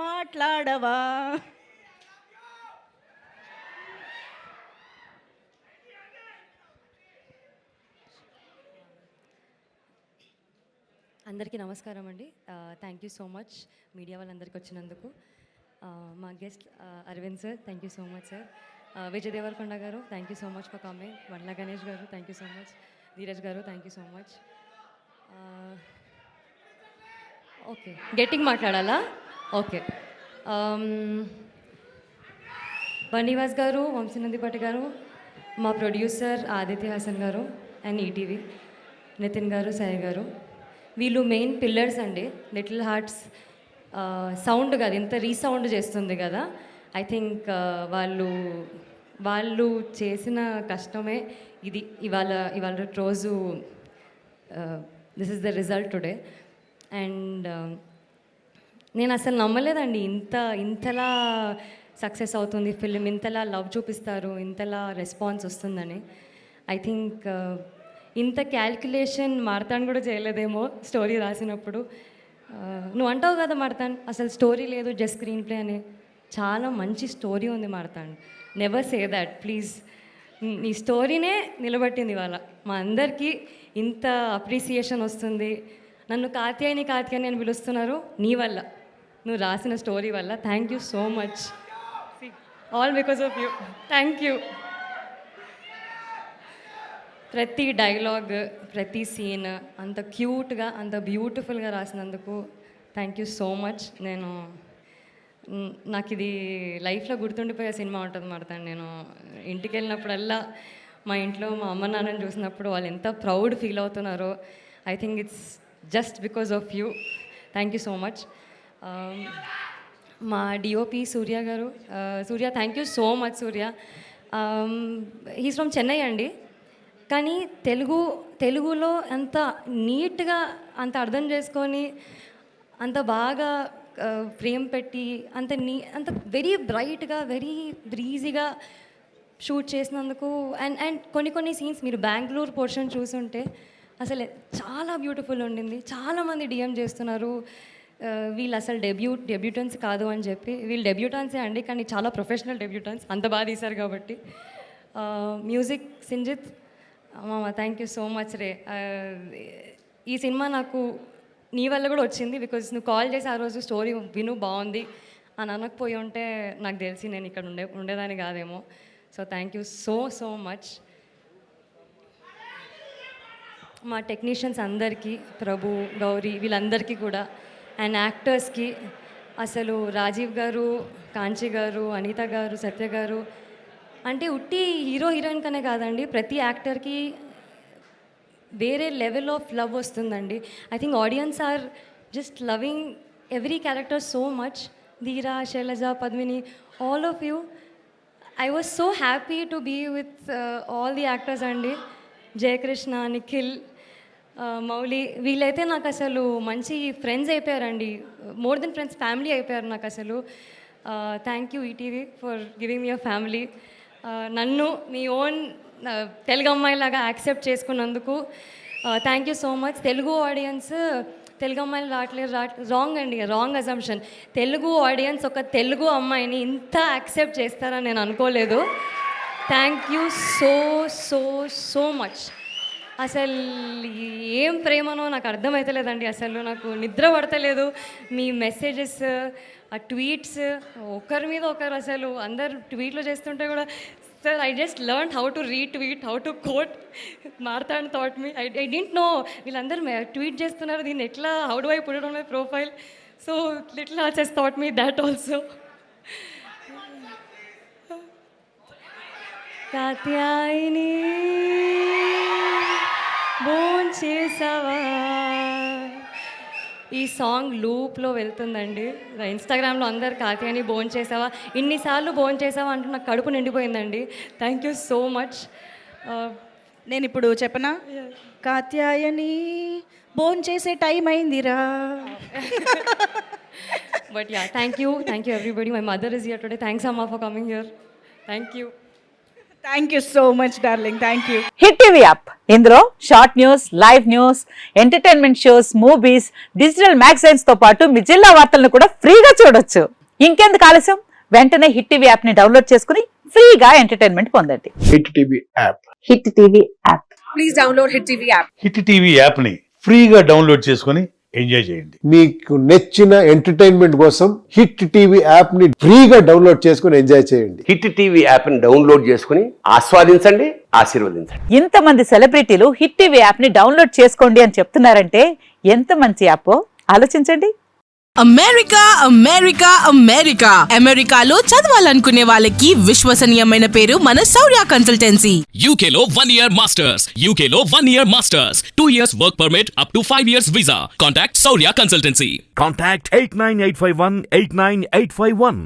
మాట్లాడవా? అందరికీ నమస్కారం అండి. Thank you so much media వాళ్ళందరికీ వచ్చినందుకు. మా guest Arvind sir, thank you so much sir. Vijay Deverakonda గారు, thank you so much for coming. Bandla Ganesh గారు, thank you so much. Dheeraj గారు, thank you so much. Okay, గట్టిగా మాట్లాడాలా? ఓకే. బండివాస్ గారు, వంశీనందిపట్టి గారు, మా ప్రొడ్యూసర్ ఆదిత్య హాసన్ గారు అండ్ ఈటీవీ నితిన్ గారు, సాయి గారు, వీళ్ళు మెయిన్ పిల్లర్స్ అండి. లిటిల్ హార్ట్స్ సౌండ్ కదా, ఇంత రీసౌండ్ చేస్తుంది కదా. ఐ థింక్ వాళ్ళు చేసిన కష్టమే ఇది. ఇవాళ రోజు this is the result today. And నేను అసలు నమ్మలేదండి ఇంతలా సక్సెస్ అవుతుంది ఫిలిం, ఇంతలా లవ్ చూపిస్తారు, ఇంతలా రెస్పాన్స్ వస్తుందని. ఐ థింక్ ఇంత క్యాల్కులేషన్ మార్తాన్ కూడా చేయలేదేమో స్టోరీ రాసినప్పుడు. నువ్వు అంటావు కదా మార్తాన్, అసలు స్టోరీ లేదు, జస్ట్ స్క్రీన్ ప్లే అని. చాలా మంచి స్టోరీ ఉంది మార్తాన్. Never say that please. నీ స్టోరీనే నిలబట్టింది ఇవాళ. మా అందరికీ ఇంత అప్రిసియేషన్ వస్తుంది. నన్ను కాత్యాయని అని పిలుస్తున్నారు నీ వల్ల, నువ్వు రాసిన స్టోరీ వల్ల. Thank you so much. All because of you. Thank you. ప్రతి డైలాగ్, ప్రతి సీన్ అంత క్యూట్గా, అంత బ్యూటిఫుల్గా రాసినందుకు థ్యాంక్ యూ సో మచ్. నాకు ఇది లైఫ్లో గుర్తుండిపోయే సినిమా ఉంటుంది మాడతాను. నేను ఇంటికి వెళ్ళినప్పుడల్లా మా ఇంట్లో మా అమ్మ నాన్నని చూసినప్పుడు వాళ్ళు ఎంత ప్రౌడ్ ఫీల్ అవుతున్నారో. I think it's just because of you. Thank you so much. మా డిఓపి సూర్య గారు, Surya thank you so much. Surya he's from Chennai అండి, కానీ తెలుగులో అంత నీట్గా, అంత అర్థం చేసుకొని, అంత బాగా ఫ్రేమ్ పెట్టి, అంత వెరీ బ్రైట్గా, వెరీ బ్రీజీగా షూట్ చేసినందుకు. అండ్ కొన్ని సీన్స్ మీరు బెంగళూరు పోర్షన్ చూసుంటే అసలు చాలా బ్యూటిఫుల్ ఉండింది. చాలామంది డిఎం చేస్తున్నారు వీళ్ళు అసలు డెబ్యూటెన్స్ కాదు అని చెప్పి. వీళ్ళు డెబ్యూటాన్సే అండి, కానీ చాలా ప్రొఫెషనల్ డెబ్యూటెన్స్, అంత బాగా తీశారు కాబట్టి. మ్యూజిక్ సింజిత్ మామ, థ్యాంక్ యూ సో మచ్ రే. ఈ సినిమా నాకు నీ వల్ల కూడా వచ్చింది, బికాజ్ నువ్వు కాల్ చేసి ఆ రోజు స్టోరీ విను బాగుంది అని అనకపోయి ఉంటే నాకు తెలిసి నేను ఇక్కడ ఉండేదాన్ని కాదేమో. So thank you so much. మా టెక్నీషియన్స్ అందరికీ, ప్రభు, గౌరీ, వీళ్ళందరికీ కూడా, అండ్ యాక్టర్స్కి అసలు రాజీవ్ గారు, కాంచి గారు, అనిత గారు, సత్య గారు, అంటే ఉట్టి హీరో హీరోయిన్ కనే కాదండి, ప్రతి యాక్టర్కి వేరే లెవెల్ ఆఫ్ లవ్ వస్తుందండి. I think audience are just loving every character so much. Dheera, Shailaja, Padmini, all of you. I was so happy to be with all the actors అండి. జయకృష్ణ, నిఖిల్, మౌలి, వీళ్ళైతే నాకు అసలు మంచి ఫ్రెండ్స్ అయిపోయారండి. మోర్ దెన్ ఫ్రెండ్స్, ఫ్యామిలీ అయిపోయారు నాకు అసలు. Thank you ETV for giving me a family. నన్ను మీ ఓన్ తెలుగు అమ్మాయిలాగా యాక్సెప్ట్ చేసుకున్నందుకు thank you so much. Telugu audience Telugu అమ్మాయిలు రావట్లేదు రాంగ్ అండి, రాంగ్ అజంప్షన్. తెలుగు ఆడియన్స్ ఒక తెలుగు అమ్మాయిని ఇంత యాక్సెప్ట్ చేస్తారని నేను అనుకోలేదు. Thank you so much. అసలు ఏం ప్రేమనో నాకు అర్థమవుతలేదండి. అసలు నాకు నిద్ర పడతలేదు. మీ మెసేజెస్, ఆ ట్వీట్స్, ఒకరి మీద ఒకరు అసలు అందరు ట్వీట్లు చేస్తుంటే కూడా, sir I just learn how to retweet, how to quote. Marthand taught me, I didn't know వీళ్ళందరూ ట్వీట్ చేస్తున్నారు, దీన్ని ఎట్లా, how do I put it on my profile. So little hearts has taught me that also. Katyayini బోన్ చేసావా, ఈ song లూప్లో వెళ్తుందండి. ఇన్స్టాగ్రామ్లో అందరు కాత్యాయని బోన్ చేసావా, ఇన్నిసార్లు బోన్ చేసావా అంటూ నాకు కడుపు నిండిపోయిందండి. Thank you so much. నేను ఇప్పుడు చెప్పనా, కాత్యాయని బోన్ చేసే టైం అయిందిరా. But ya, thank you everybody. My mother is here today. Thanks అమ్మా for coming here. Thank you. Thank you so much darling, thank you. Hit TV app ఇందులో short news, live news, entertainment shows, movies, digital magazines తో పాటు మీ జిల్లా వార్తలను కూడా ఫ్రీగా చూడొచ్చు. ఇంకెందుకు ఆలస్యం, వెంటనే హిట్ టీవీ యాప్ ని డౌన్లోడ్ చేసుకుని ఫ్రీగా ఎంటర్టైన్మెంట్ పొందండి. Hit TV app. Hit TV app. Please download Hit TV app. Hit TV యాప్ని ఫ్రీగా డౌన్లోడ్ చేసుకొని ఎంజాయ్ చేయండి. మీకు నచ్చిన ఎంటర్టైన్మెంట్ కోసం హిట్ టీవీ యాప్ ని ఫ్రీగా డౌన్లోడ్ చేసుకుని ఎంజాయ్ చేయండి. హిట్ టీవీ యాప్ని డౌన్లోడ్ చేసుకుని ఆస్వాదించండి, ఆశీర్వదించండి. ఇంతమంది సెలబ్రిటీలు హిట్ టీవీ యాప్ ని డౌన్లోడ్ చేసుకోండి అని చెప్తున్నారంటే ఎంత మంచి యాప్ ఆలోచించండి. అమెరికా అమెరికా అమెరికా అమెరికాలో చదవాలనుకునే వాళ్ళకి విశ్వసనీయమైన పేరు మన శౌర్య consultancy. UK Law 1 Year Masters. UK Law 1 Year Masters. 2 years work permit up to 5 years visa. Contact Saurya Consultancy. Contact 89851 89851.